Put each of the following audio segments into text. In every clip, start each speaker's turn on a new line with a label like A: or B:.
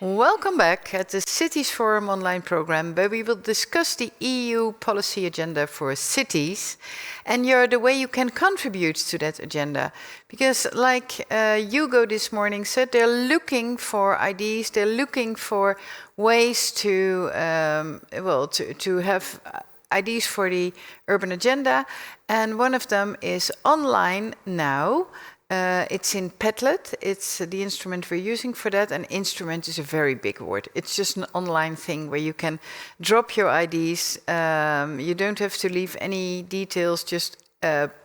A: Welcome back at the Cities Forum online program, where we will discuss the EU policy agenda for cities and the way you can contribute to that agenda. Because like Hugo this morning said, they're looking for ideas, they're looking for ways to have ideas for the urban agenda. And one of them is online now. It's in Padlet. It's the instrument we're using for that. And instrument is a very big word. It's just an online thing where you can drop your IDs. You don't have to leave any details. Just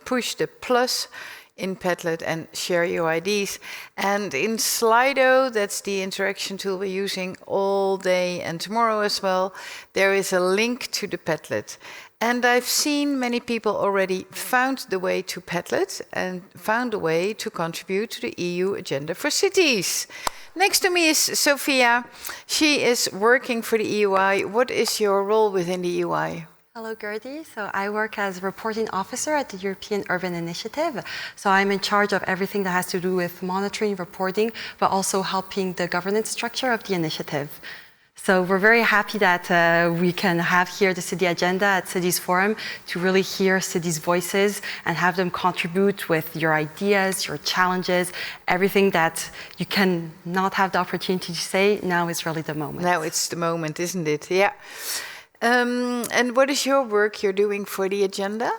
A: push the plus in Padlet and share your IDs. And in Slido, that's the interaction tool we're using all day and tomorrow as well, there is a link to the Padlet. And I've seen many people already found the way to Padlet and found a way to contribute to the EU agenda for cities. Next to me is Sofia. She is working for the EUI. What is your role within the EUI?
B: Hello, Gertie. So I work as reporting officer at the European Urban Initiative. So I'm in charge of everything that has to do with monitoring, reporting, but also helping the governance structure of the initiative. So we're very happy that we can have here the city agenda at Cities Forum to really hear cities' voices and have them contribute with your ideas, your challenges, everything that you can not have the opportunity to say. Now is really the moment.
A: Now it's the moment, isn't it? Yeah. And what is your work you're doing for the agenda?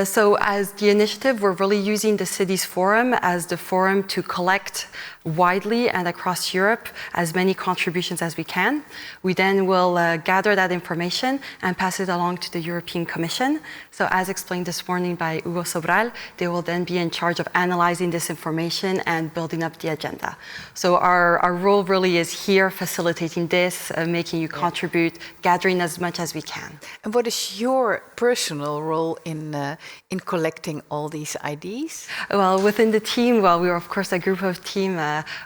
B: So as the initiative, we're really using the Cities Forum as the forum to collect widely and across Europe as many contributions as we can. We then will gather that information and pass it along to the European Commission. So as explained this morning by Hugo Sobral, they will then be in charge of analyzing this information and building up the agenda. So our role really is here facilitating this, making you contribute, gathering as much as we can.
A: And what is your personal role in collecting all these IDs?
B: Well, within the team, we were of course a group of team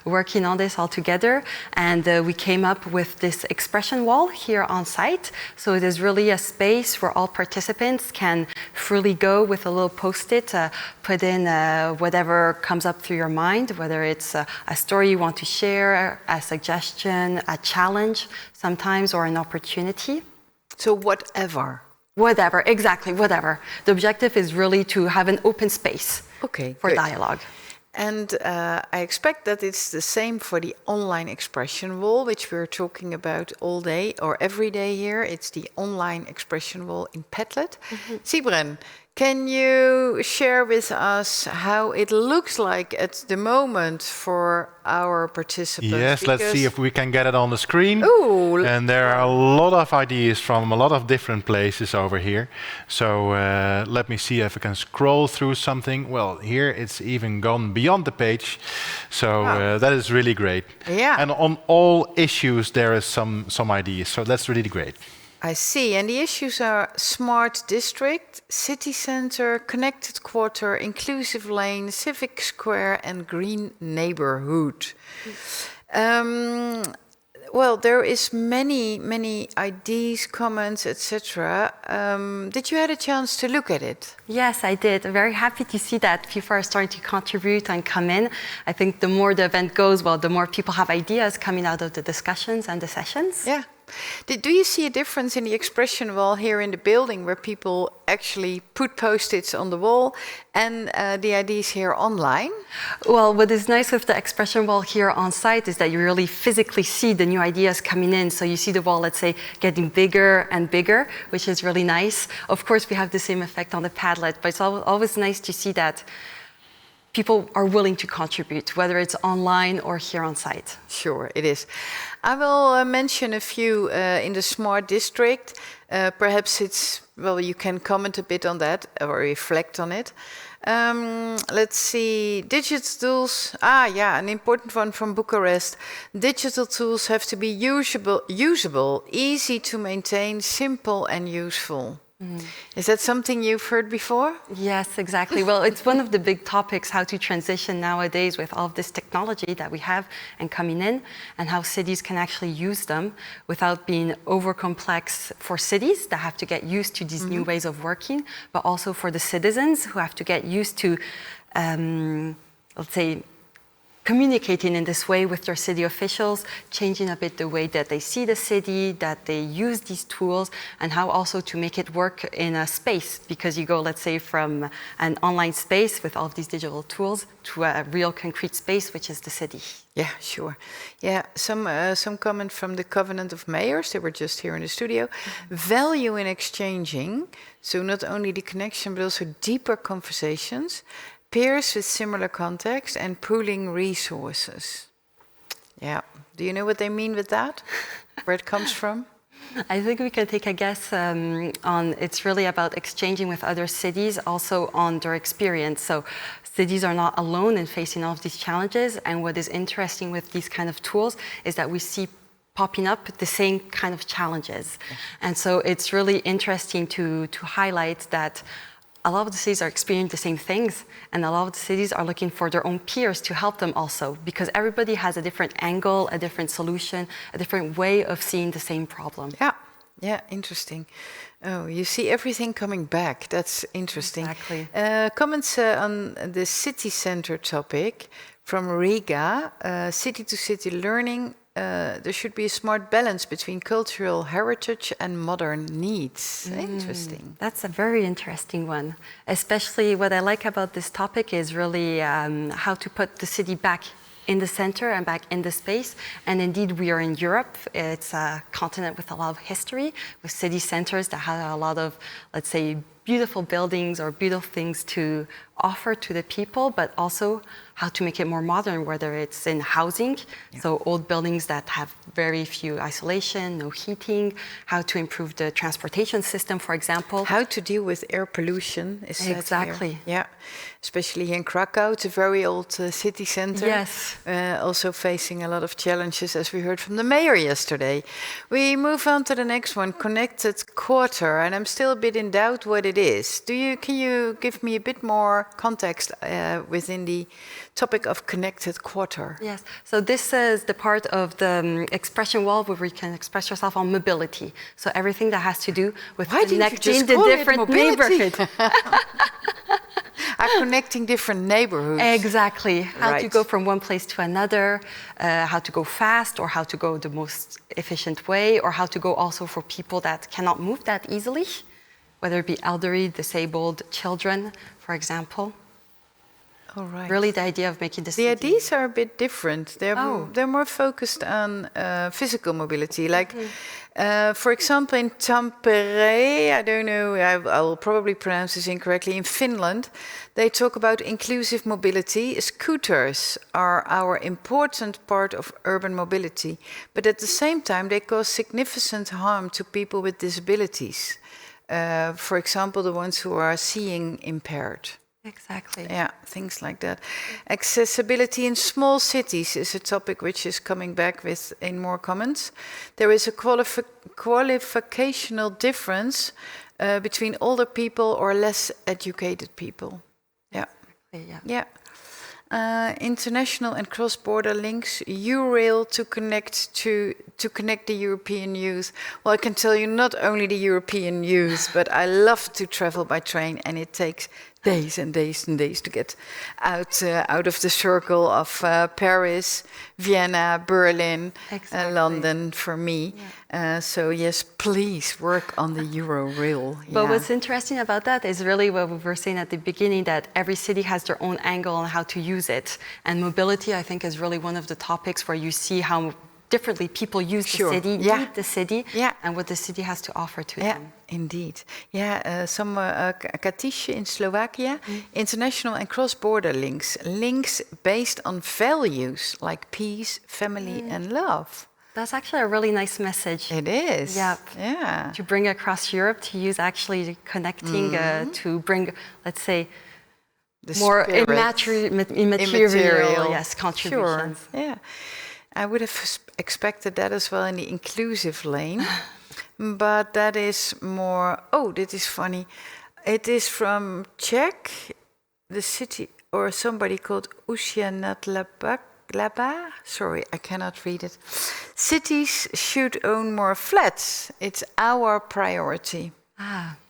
B: working on this all together, and we came up with this expression wall here on site. So it is really a space where all participants can freely go with a little post-it, put in whatever comes up through your mind, whether it's a story you want to share, a suggestion, a challenge sometimes, or an opportunity.
A: So whatever.
B: Whatever, exactly, whatever. The objective is really to have an open space for dialogue.
A: And I expect that it's the same for the online expression wall, which we're talking about all day or every day here. It's the online expression wall in Padlet. Sibren, can you share with us how it looks like at the moment for our participants?
C: Yes, let's see if we can get it on the screen.
A: Ooh.
C: And there are a lot of ideas from a lot of different places over here. So let me see if I can scroll through something. Well, here it's even gone beyond the page. So that is really great.
A: Yeah.
C: And on all issues there is some ideas. So that's really great.
A: I see. And the issues are smart district, city center, connected quarter, inclusive lane, civic square, and green neighborhood. Well, there is many ideas, comments, etc. Did you have a chance to look at it?
B: Yes, I did. I'm very happy to see that people are starting to contribute and come in. I think the more the event goes, the more people have ideas coming out of the discussions and the sessions.
A: Yeah. Do you see a difference in the expression wall here in the building where people actually put post-its on the wall and the ideas here online?
B: Well, what is nice with the expression wall here on site is that you really physically see the new ideas coming in. So you see the wall, let's say, getting bigger and bigger, which is really nice. Of course, we have the same effect on the Padlet, but it's always nice to see that people are willing to contribute, whether it's online or here on site.
A: Sure, it is. I will mention a few in the smart district. Perhaps you can comment a bit on that or reflect on it. Let's see, digital tools. An important one from Bucharest. Digital tools have to be usable, easy to maintain, simple and useful. Is that something you've heard before?
B: Yes, exactly. Well, it's one of the big topics, how to transition nowadays with all of this technology that we have and coming in, and how cities can actually use them without being over complex for cities that have to get used to these new ways of working, but also for the citizens who have to get used to, let's say, communicating in this way with your city officials, changing a bit the way that they see the city, that they use these tools, and how also to make it work in a space, because you go, let's say, from an online space with all of these digital tools to a real concrete space, which is the city.
A: Yeah, sure. Yeah, some comment from the Covenant of Mayors. They were just here in the studio. Value in exchanging, so not only the connection, but also deeper conversations, peers with similar context, and pooling resources. Yeah. Do you know what they mean with that? Where it comes from?
B: I think we can take a guess on it's really about exchanging with other cities, also on their experience. So cities are not alone in facing all of these challenges. And what is interesting with these kind of tools is that we see popping up the same kind of challenges. And so it's really interesting to highlight that a lot of the cities are experiencing the same things, and a lot of the cities are looking for their own peers to help them also, because everybody has a different angle, a different solution, a different way of seeing the same problem.
A: Yeah, interesting. Oh, you see everything coming back. That's interesting.
B: Exactly.
A: Comments on the city center topic from Riga, city-to-city learning. There should be a smart balance between cultural heritage and modern needs. Interesting.
B: That's a very interesting one. Especially what I like about this topic is really how to put the city back in the center and back in the space. And indeed, we are in Europe. It's a continent with a lot of history, with city centers that have a lot of, let's say, beautiful buildings or beautiful things to offer to the people, but also how to make it more modern, whether it's in housing, so old buildings that have very few isolation, no heating, how to improve the transportation system, for example.
A: How to deal with air pollution is said
B: Exactly.
A: here. Yeah, especially here in Krakow, it's a very old city center.
B: Yes.
A: Also facing a lot of challenges, as we heard from the mayor yesterday. We move on to the next one, connected quarter, and I'm still a bit in doubt what it is. Can you give me a bit more context within the topic of connected quarter?
B: Yes, so this is the part of the expression wall where we can express yourself on mobility. So everything that has to do with connecting the different neighborhoods.
A: Connecting different neighborhoods.
B: Exactly. How to go from one place to another, how to go fast, or how to go the most efficient way, or how to go also for people that cannot move that easily, whether it be elderly, disabled, children, for example.
A: All right.
B: Really the idea of making this.
A: The ideas are a bit different. They're more focused on physical mobility. Like, for example, in Tampere, I don't know, I will probably pronounce this incorrectly, in Finland, they talk about inclusive mobility. Scooters are our important part of urban mobility, but at the same time, they cause significant harm to people with disabilities. For example, the ones who are seeing impaired.
B: Exactly.
A: Yeah, things like that. Accessibility in small cities is a topic which is coming back in more comments. There is a qualificational difference between older people or less educated people. Yeah. Yeah. International and cross-border links, Eurail to connect the European youth. Well, I can tell you, not only the European youth, but I love to travel by train, and it takes days and days and days to get out of the circle of Paris, Vienna, Berlin, London for me. Yeah. So yes, please work on the Eurail.
B: But what's interesting about that is really what we were saying at the beginning, that every city has their own angle on how to use it. And mobility, I think, is really one of the topics where you see how differently people use the city, need the city, and what the city has to offer to them.
A: Indeed. Katish in Slovakia, international and cross-border links based on values like peace, family, and love.
B: That's actually a really nice message.
A: It is.
B: Yep. Yeah. To bring across Europe, to use actually connecting, to bring, let's say, the more immaterial contributions.
A: Sure. Yeah. I would have expected that as well in the inclusive lane, but that is more, that is funny. It is from Czech, the city, or somebody called Usianatlaba. Sorry, I cannot read it. Cities should own more flats. It's our priority.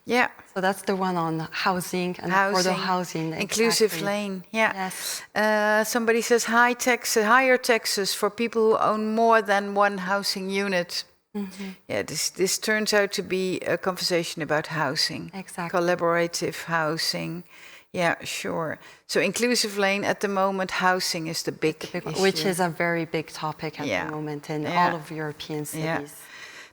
A: Yeah.
B: So that's the one on housing and affordable housing.
A: Inclusive
B: exactly.
A: lane. Yeah.
B: Yes.
A: Somebody says higher taxes for people who own more than one housing unit. Yeah, this turns out to be a conversation about housing.
B: Exactly.
A: Collaborative housing. Yeah, sure. So inclusive lane at the moment, housing is the big issue.
B: Which is a very big topic at the moment in all of European cities.
A: Yeah.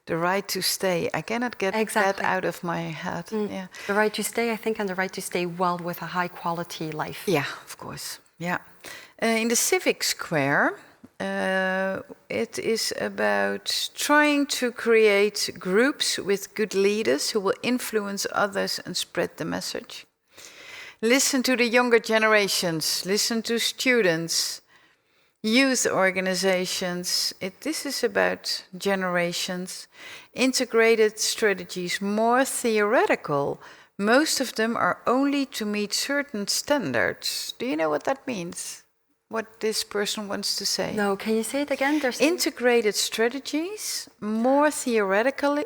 A: The right to stay. I cannot get that out of my head. Yeah.
B: The right to stay, I think, and the right to stay well with a high quality life.
A: Yeah, of course. Yeah. In the civic square, it is about trying to create groups with good leaders who will influence others and spread the message. Listen to the younger generations, listen to students, youth organizations. This is about generations. Integrated strategies, more theoretical. Most of them are only to meet certain standards. Do you know what that means? What this person wants to say?
B: No, can you say it again?
A: Integrated strategies, more theoretical.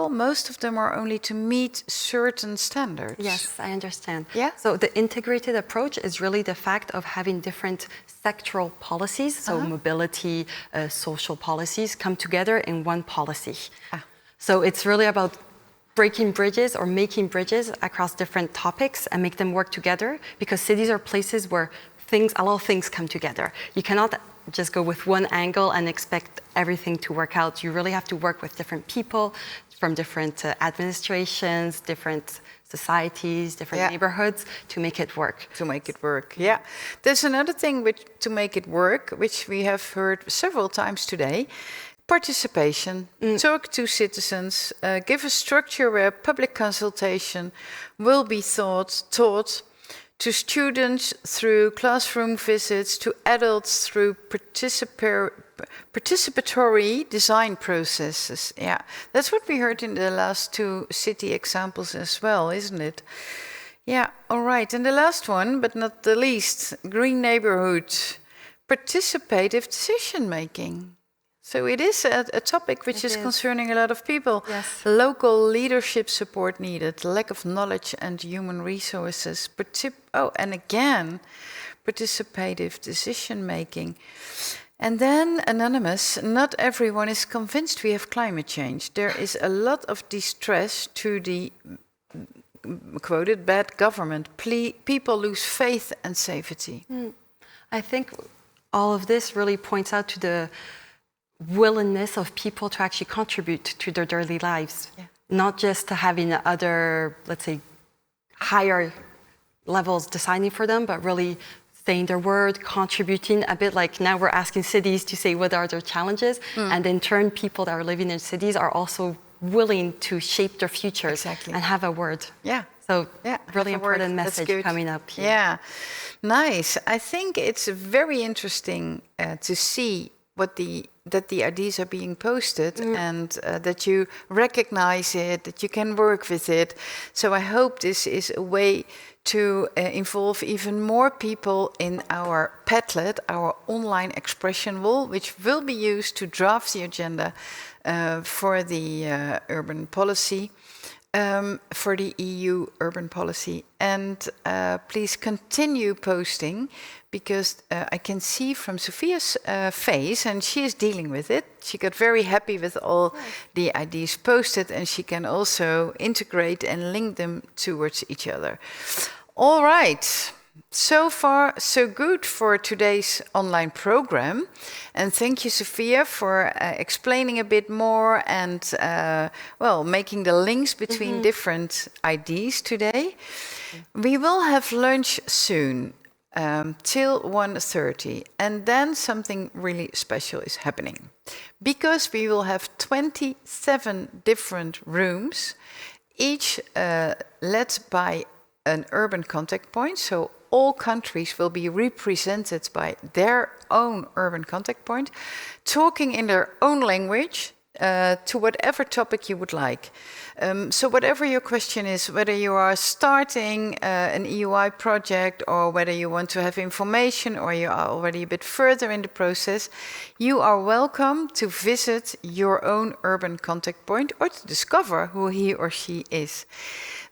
A: Most of them are only to meet certain standards.
B: Yes, I understand.
A: Yeah.
B: So the integrated approach is really the fact of having different sectoral policies, so mobility, social policies, come together in one policy. So it's really about breaking bridges or making bridges across different topics and make them work together, because cities are places where a lot of things come together. You cannot just go with one angle and expect everything to work out. You really have to work with different people from different administrations, different societies, different neighborhoods to make it work.
A: To make it work, yeah. There's another thing to make it work, which we have heard several times today. Participation, talk to citizens, give a structure where public consultation will be taught to students through classroom visits, to adults through participatory design processes. Yeah, that's what we heard in the last two city examples as well, isn't it? Yeah, all right. And the last one, but not the least, green neighborhood, participative decision making. So it is a topic which is concerning a lot of people.
B: Yes.
A: Local leadership support needed, lack of knowledge and human resources. And again, participative decision making. And then, anonymous, not everyone is convinced we have climate change. There is a lot of distress to the, quoted, bad government. People lose faith and safety.
B: I think all of this really points out to the willingness of people to actually contribute to their daily lives, not just to having other, let's say, higher levels deciding for them, but really saying their word, contributing a bit. Like now we're asking cities to say what are their challenges, and in turn people that are living in cities are also willing to shape their futures and have a word. So really important message coming up here.
A: Yeah, nice. I think it's very interesting to see that the ideas are being posted and that you recognize it, that you can work with it. So I hope this is a way to involve even more people in our Padlet, our online expression wall, which will be used to draft the agenda for the urban policy. For the EU urban policy. And please continue posting, because I can see from Sofia's face, and she is dealing with it. She got very happy with all the ideas posted, and she can also integrate and link them towards each other. All right. So far, so good for today's online program. And thank you, Sofia, for explaining a bit more and, making the links between different ideas today. We will have lunch soon, till 1:30. And then something really special is happening. Because we will have 27 different rooms, each led by an urban contact point. So all countries will be represented by their own urban contact point, talking in their own language, to whatever topic you would like. So whatever your question is, whether you are starting an EUI project or whether you want to have information or you are already a bit further in the process, you are welcome to visit your own urban contact point or to discover who he or she is.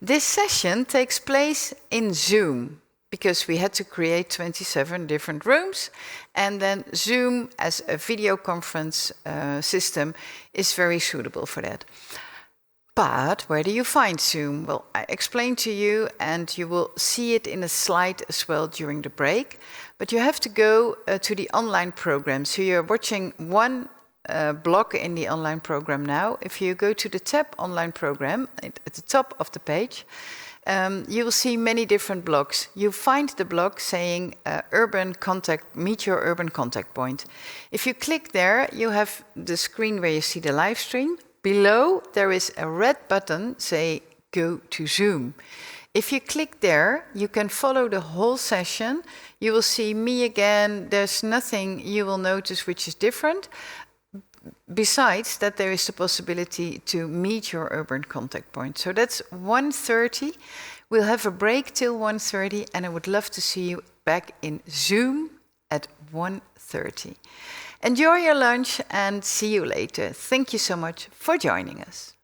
A: This session takes place in Zoom, because we had to create 27 different rooms, and then Zoom as a video conference system is very suitable for that. But where do you find Zoom? Well, I explained to you, and you will see it in a slide as well during the break, but you have to go to the online program. So you're watching one block in the online program now. If you go to the tab online program at the top of the page, you will see many different blocks. You find the block saying urban contact, meet your urban contact point. If you click there, you have the screen where you see the live stream. Below, there is a red button say go to Zoom. If you click there, you can follow the whole session. You will see me again. There's nothing you will notice which is different. Besides that, there is the possibility to meet your urban contact point. So that's 1:30. We'll have a break till 1:30, and I would love to see you back in Zoom at 1:30. Enjoy your lunch and see you later. Thank you so much for joining us.